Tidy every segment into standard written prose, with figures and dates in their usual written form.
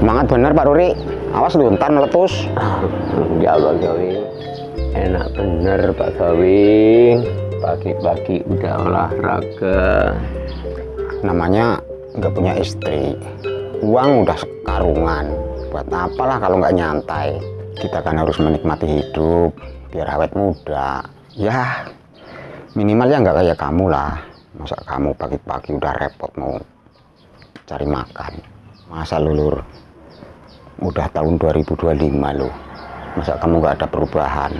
Semangat bener Pak Ruri. Awas lu ntar meletus. Ya Pak Gawing. Enak bener Pak Gawing. Pagi-pagi udah olahraga. Namanya nggak punya istri. Uang udah sekarungan. Buat apalah kalau nggak nyantai. Kita kan harus menikmati hidup biar awet muda. Ya minimal ya nggak kayak kamu lah. Masa kamu pagi-pagi udah repot mau cari makan. Masa lulur udah tahun 2025 loh. Masa kamu nggak ada perubahan?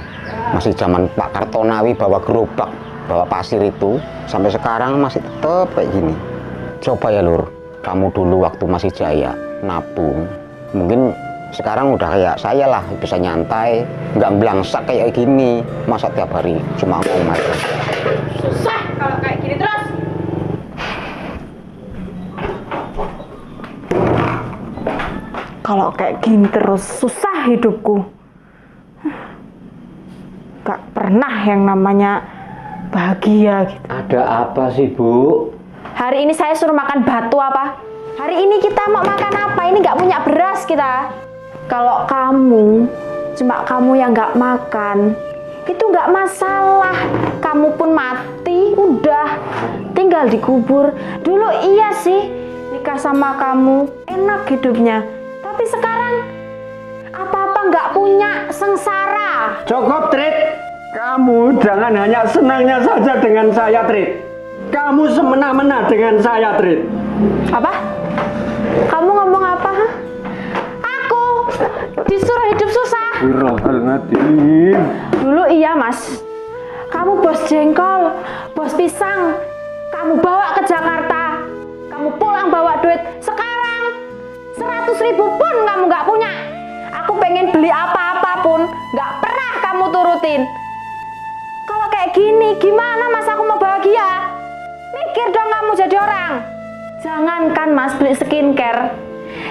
Masih zaman Pak Kartonawi bawa gerobak, bawa pasir itu, sampai sekarang masih tetap kayak gini. Coba ya lur, kamu dulu waktu masih jaya nabung, mungkin sekarang udah kayak saya lah, bisa nyantai, nggak belangsak kayak gini. Masa tiap hari cuma ngomong aja. Susah kalau kayak gini terus. Kalau kayak gini terus susah hidupku. Gak pernah yang namanya bahagia gitu. Ada apa sih Bu? Hari ini saya suruh makan batu apa? Hari ini kita mau makan apa? Ini gak punya beras kita. Kalau kamu, cuma kamu yang gak makan, itu gak masalah. Kamu pun mati, udah tinggal dikubur. Dulu iya sih, nikah sama kamu enak hidupnya. Tapi sekarang apa-apa nggak punya, sengsara. Cukup, Trit. Kamu jangan hanya senangnya saja dengan saya, Trit. Kamu semena-mena dengan saya, Trit. Apa? Kamu ngomong apa? Hah? Aku disuruh hidup susah. Wirrohalmadin. Dulu iya, Mas. Kamu bos jengkol, bos pisang. Kamu bawa ke Jakarta. Kamu pulang bawa duit. Sekarang 100.000 pun kamu nggak punya. Aku pengen beli apa-apa pun nggak pernah kamu turutin. Kalau kayak gini, gimana Mas aku mau bahagia? Mikir dong kamu jadi orang. Jangankan Mas beli skincare,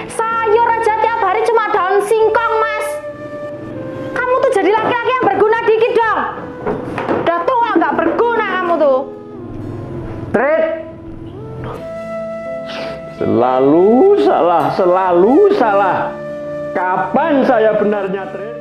sayur aja tiap hari cuma daun singkong Mas. Kamu tuh jadi laki-laki yang berguna dikit dong. Udah tua nggak berguna kamu tuh. Trit. Selalu salah. Kapan saya benarnya, Trit?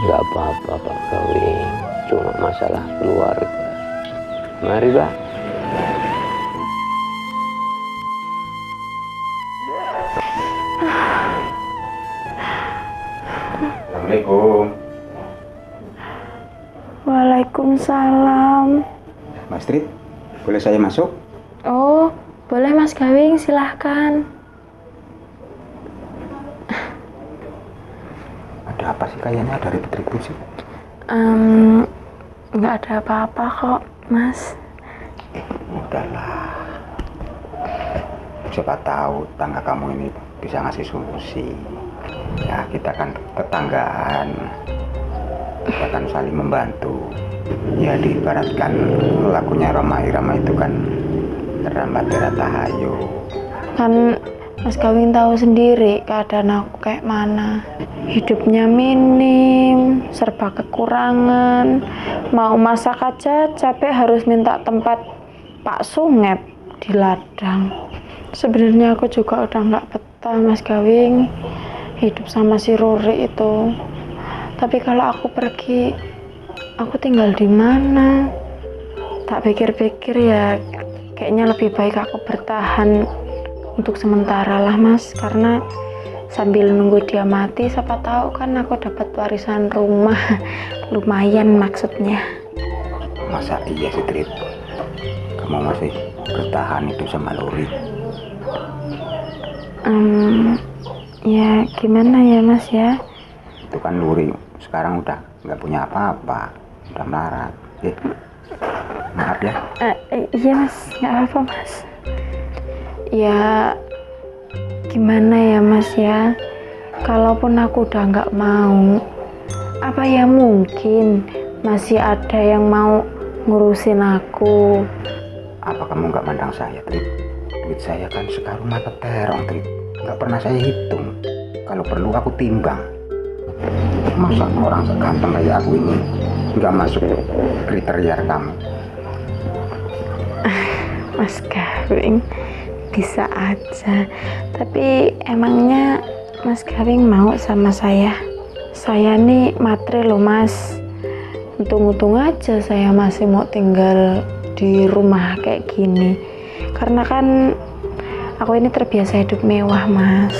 Nggak apa-apa Pak Gawing, cuma masalah keluarga. Mari Pak. Assalamualaikum. Waalaikumsalam. Mas Trit, boleh saya masuk? Oh, boleh Mas Gawing, silahkan. Ada apa sih kayaknya, ada ribut-ribut sih? Nggak ada apa-apa kok, Mas. Udahlah. Siapa tahu tangga kamu ini bisa ngasih solusi. Ya kita kan tetanggaan. Kita kan saling membantu. Ya diibaratkan lagunya Roma Irama itu kan terlambat tahayu. Kan Mas Gawing tahu sendiri keadaan aku kayak mana. Hidupnya minim, serba kekurangan. Mau masak aja capek harus minta tempat Pak Sungep di ladang. Sebenarnya aku juga udah nggak betah Mas Gawing hidup sama si Ruri itu. Tapi kalau aku pergi, aku tinggal di mana? Tak pikir-pikir ya, kayaknya lebih baik aku bertahan untuk sementara lah Mas, karena sambil nunggu dia mati, siapa tahu kan aku dapat warisan rumah. Lumayan maksudnya. Masa iya sih Trit? Kamu masih bertahan hidup sama Luri? Ya gimana ya Mas ya? Itu kan Luri sekarang udah nggak punya apa-apa, udah melarat. Maaf ya. Iya mas, nggak apa-apa mas. Ya gimana ya mas ya, kalaupun aku udah nggak mau, apa ya mungkin masih ada yang mau ngurusin aku. Apa kamu nggak mandang saya, Trit? Duit saya kan sekarung mata terong, Trit. Nggak pernah saya hitung. Kalau perlu aku timbang. Masa orang seganteng kayak aku ini nggak masuk kriteria kamu? Mas Gawing bisa aja, tapi emangnya Mas Gawing mau sama saya? Saya nih matre loh mas, untung-untung aja saya masih mau tinggal di rumah kayak gini, karena kan aku ini terbiasa hidup mewah mas.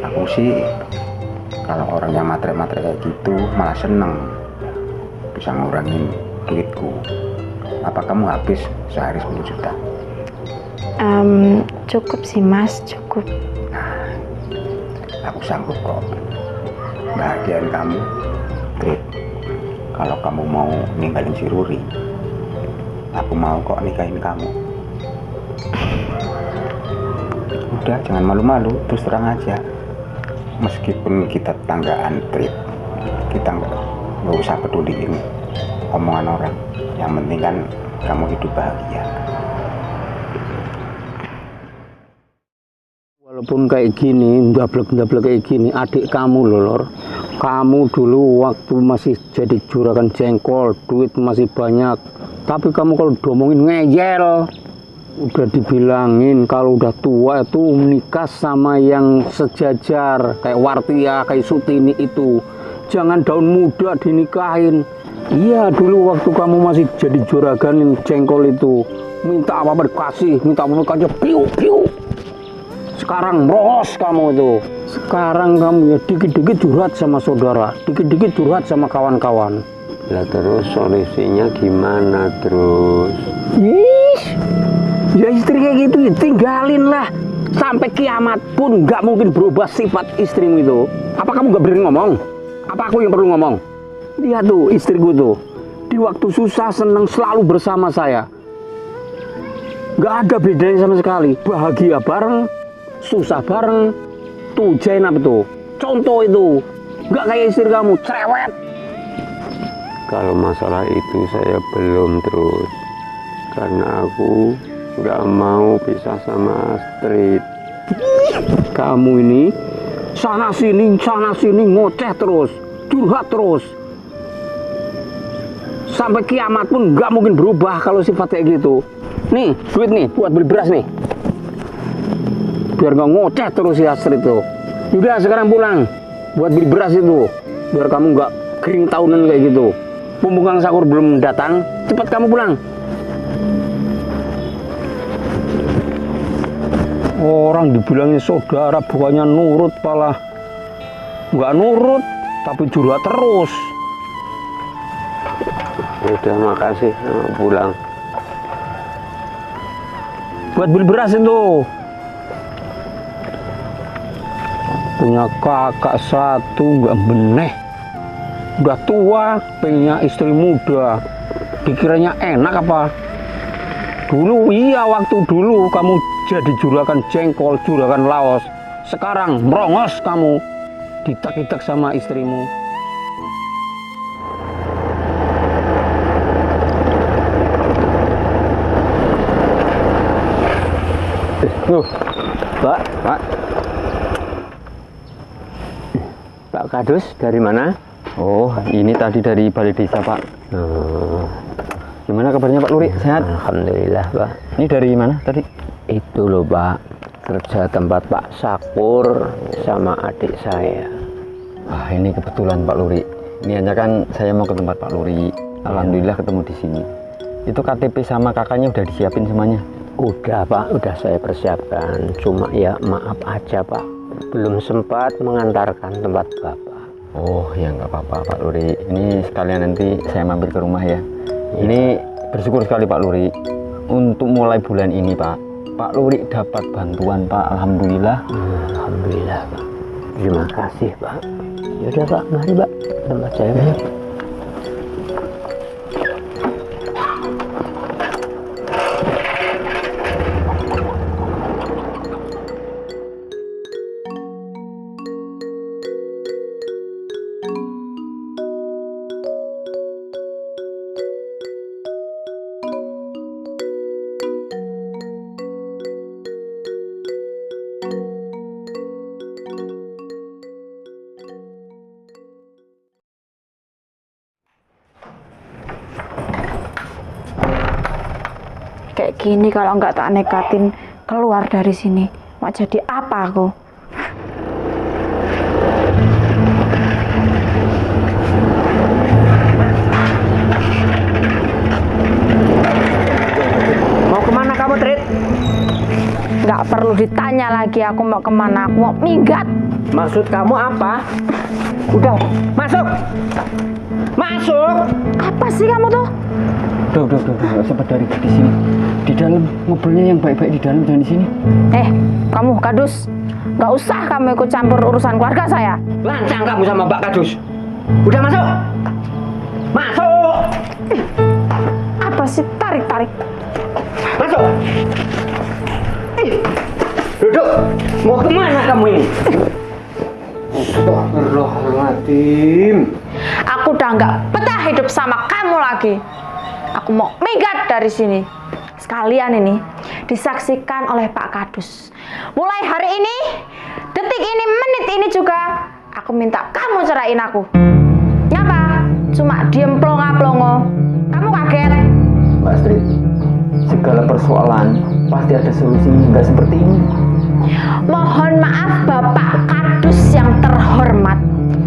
Aku sih kalau orang yang matre-matre kayak gitu malah seneng, bisa ngurangin duitku. Apa kamu habis sehari 10 juta? Cukup sih mas, cukup. Aku sanggup kok bahagiain kamu, Trit. Kalau kamu mau ninggalin si Ruri, aku mau kok nikahin kamu. Udah, jangan malu-malu, terus terang aja. Meskipun kita tetanggaan, Trit, kita nggak usah peduliin omongan orang. Yang penting kan kamu hidup bahagia. Walaupun kayak gini, ndablek-ndablek kayak gini, adik kamu loh, Lor. Kamu dulu waktu masih jadi juragan jengkol, duit masih banyak. Tapi kamu kalau diomongin ngeyel. Udah dibilangin kalau udah tua itu nikah sama yang sejajar, kayak Wartia, kayak Sutini itu. Jangan daun muda dinikahin. Iya, dulu waktu kamu masih jadi juragan jengkol itu, minta apa-apa dikasih, minta apa-apa dikasih, piu-piu. Sekarang meros kamu itu. Sekarang kamu ya dikit-dikit curhat sama saudara, dikit-dikit curhat sama kawan-kawan. Lah terus solusinya gimana terus? Ya istri kayak gitu ya tinggalin lah. Sampai kiamat pun nggak mungkin berubah sifat istrimu itu. Apa kamu nggak berani ngomong? Apa aku yang perlu ngomong? Lihat tuh istriku tuh, di waktu susah senang selalu bersama saya. Nggak ada bedanya sama sekali. Bahagia bareng, susah bareng. Tuh Jainab tuh, contoh itu. Nggak kayak istri kamu, cerewet. Kalau masalah itu saya belum terus, karena aku nggak mau pisah sama Astrid. Kamu ini sana sini ngoceh terus, curhat terus. Sampai kiamat pun nggak mungkin berubah kalau sifat kayak gitu. Nih, duit nih buat beli beras nih. Biar nggak ngoceh terus si Astrid tuh. Udah sekarang pulang buat beli beras itu. Biar kamu nggak kering tahunan kayak gitu. Mumpung Kang Sakur belum datang, cepat kamu pulang. Orang dibilangin saudara bukannya nurut, malah nggak nurut, tapi curhat terus. Udah makasih, pulang. Buat beli beras itu. Punya kakak satu nggak beneh. Udah tua, pengennya istri muda. Dikiranya enak apa? Dulu iya, waktu dulu kamu jadi juragan jengkol, juragan laos. Sekarang merongos kamu, ditak-itak sama istrimu. Pak Kadus dari mana? Oh, ini tadi dari balai desa, Pak. Gimana kabarnya Pak Luri? Sehat? Alhamdulillah, Pak. Ini dari mana tadi? Itu loh, Pak, kerja tempat Pak Sakur sama adik saya. Wah, ini kebetulan Pak Luri. Ini hanya kan saya mau ke tempat Pak Luri. Alhamdulillah ketemu di sini. Itu KTP sama kakaknya udah disiapin semuanya? Udah, Pak, udah saya persiapkan. Cuma ya maaf aja, Pak, belum sempat mengantarkan tempat Bapak. Oh, ya nggak apa-apa Pak Luri. Ini sekalian nanti saya mampir ke rumah ya. Ini bersyukur sekali Pak Luri. Untuk mulai bulan ini Pak Luri dapat bantuan Pak. Alhamdulillah. Alhamdulillah, Pak. Terima kasih, Pak. Yaudah, Pak, mari, Pak, tempat saya, Pak. kayak gini kalau nggak tak nekatin keluar dari sini. Mau jadi apa aku? Mau kemana kamu, Trit? Nggak perlu ditanya lagi aku mau kemana. Aku mau minggat. Maksud kamu apa? Udah, masuk. Masuk. Apa sih kamu tuh? Udah, nggak usah dari di sini. Di dalam ngobrolnya yang baik-baik di dalam, jangan di sini. Kamu Kadus, nggak usah kamu ikut campur urusan keluarga saya. Lancang kamu sama Mbak Kadus. Udah masuk. Masuk. Apa sih tarik-tarik? Masuk. Duduk. Mau kemana kamu ini? Astagfirullahaladzim. Aku udah nggak betah hidup sama kamu lagi. Aku mau minggat dari sini. Sekalian ini disaksikan oleh Pak Kadus. Mulai hari ini, detik ini, menit ini juga, aku minta kamu ceraiin aku. Ngapa? Cuma diem plonga-plongo. Kamu kaget? Mbak Astrid, segala persoalan pasti ada solusinya, nggak seperti ini. Mohon maaf Bapak Kadus yang terhormat.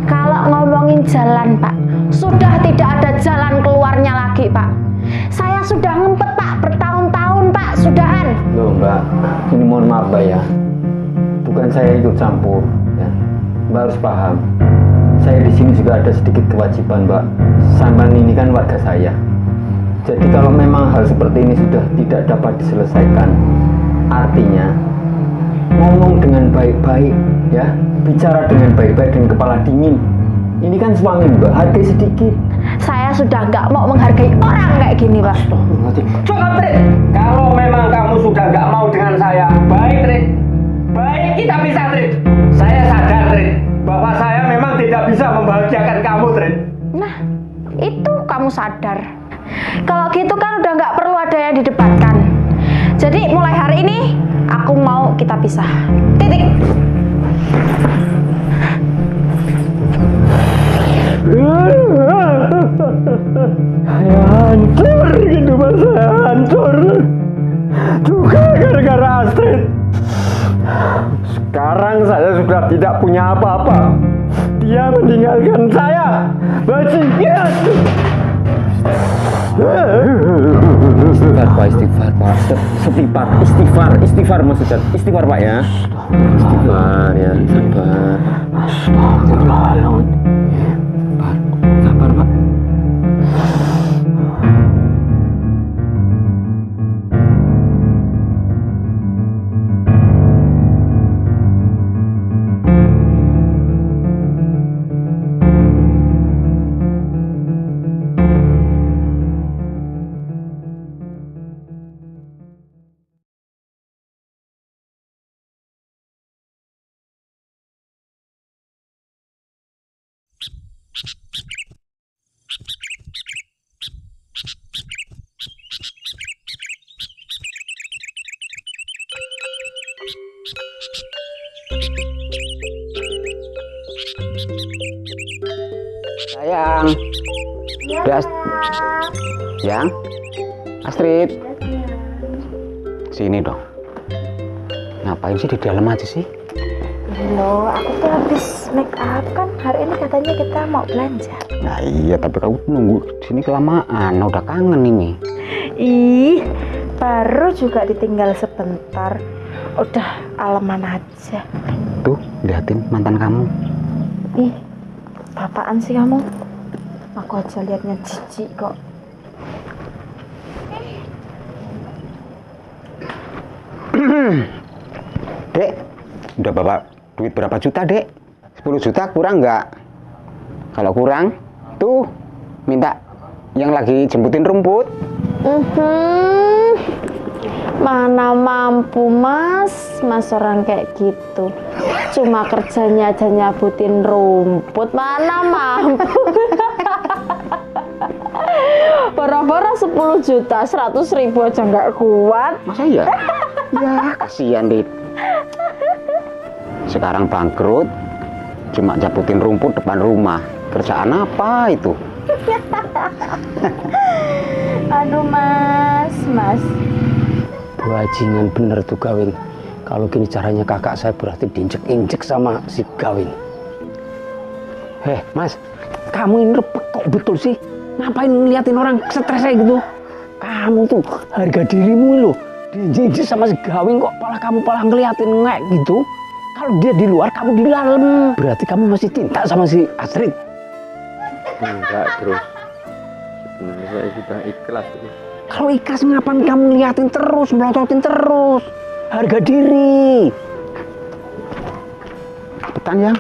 Kalau ngomongin jalan Pak, sudah tidak ada jalan keluarnya lagi Pak. Saya sudah ngempet Pak, bertahun-tahun Pak, sudahan. Loh Mbak, ini mohon maaf Mbak ya. Bukan saya ikut campur, ya. Mbak harus paham. Saya di sini juga ada sedikit kewajiban Mbak. Sampan ini kan warga saya. Jadi kalau memang hal seperti ini sudah tidak dapat diselesaikan, artinya ngomong dengan baik-baik, ya, bicara dengan baik-baik dengan kepala dingin. Ini kan suami Mbak, hargai sedikit. Saya sudah nggak mau menghargai orang kayak gini Pak. Cukup, Trit. Kalau memang kamu sudah nggak mau dengan saya, baik, Trit. Baik, kita bisa, Trit. Saya sadar, Trit, bahwa saya memang tidak bisa membahagiakan kamu, Trit. Nah, itu kamu sadar. Kalau gitu kan udah nggak perlu ada yang didebatkan. Jadi mulai hari ini aku mau kita pisah. Titik. Saya hancur, kehidupan saya hancur. Juga gara-gara Astrid. Sekarang saya sudah tidak punya apa-apa. Dia meninggalkan saya. Bajingan. Istighfar Pak, istighfar Pak. Istighfar maksudnya. Istighfar Pak ya. Istighfar ya, sabar. Astagfirullahaladzim. Sabar Pak. Sayang. Yang Astrid. Sini dong. Ngapain sih di dalam aja sih? Loh, aku tuh habis make up kan. Hari ini katanya kita mau belanja. Nah iya, tapi kamu nunggu sini kelamaan. Udah kangen ini. Ih, baru juga ditinggal sebentar. Udah aleman aja. Tuh, liatin mantan kamu. Ih, apaan sih kamu? Aku aja liatnya jijik kok. Dek, udah bawa duit berapa juta, Dek? 10 juta kurang nggak? Kalau kurang, tuh minta yang lagi jemputin rumput. Mana mampu mas orang kayak gitu. Cuma kerjanya aja nyabutin rumput, mana mampu. Boro-boro 10 juta, 100.000 aja nggak kuat. Masa iya? Ya, kasihan, Dit. Sekarang bangkrut, cuma nyabutin rumput depan rumah. Kerjaan apa itu? Aduh mas, Bajingan bener tuh Gawin. Kalau gini caranya kakak saya berarti diinjek-injek sama si Gawin. Mas, kamu ini repot kok betul sih? Ngapain ngeliatin orang stres kayak gitu? Kamu tuh harga dirimu loh. Diinjek sama si Gawin kok kamu ngeliatin ngek gitu. Kalau dia di luar, kamu di dalam. Berarti kamu masih cinta sama si Astrid? Enggak, Bro. Sebenarnya saya sudah ikhlas. Kalau ikhlas ngapain kamu ngeliatin terus, melototin terus? Harga diri. Betul ya?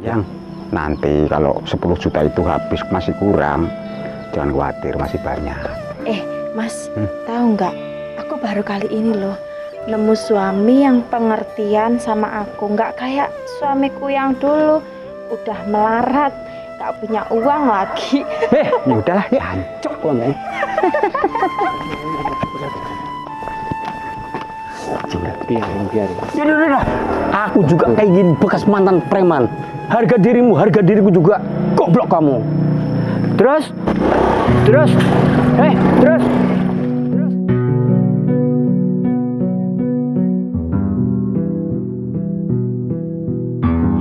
Yang nanti kalau 10 juta itu habis masih kurang, jangan khawatir, masih banyak. Mas, tahu nggak? Aku baru kali ini loh nemu suami yang pengertian sama aku, nggak kayak suamiku yang dulu udah melarat, nggak punya uang lagi. Ya udahlah, jancok kamu. Biarin. Yaudah. Aku juga kayak gini, bekas mantan preman. Harga dirimu, harga diriku juga. Goblok kamu. Terus.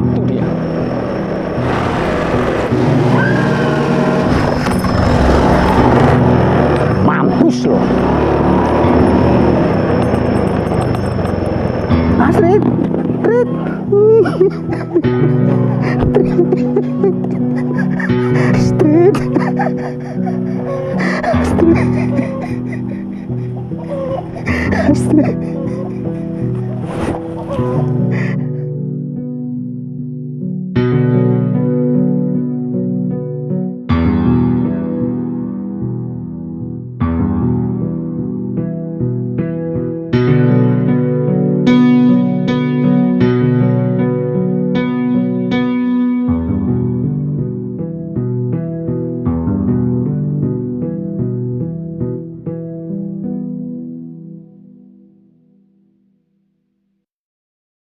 Itu dia. Mampus loh. Astrid. Astrid.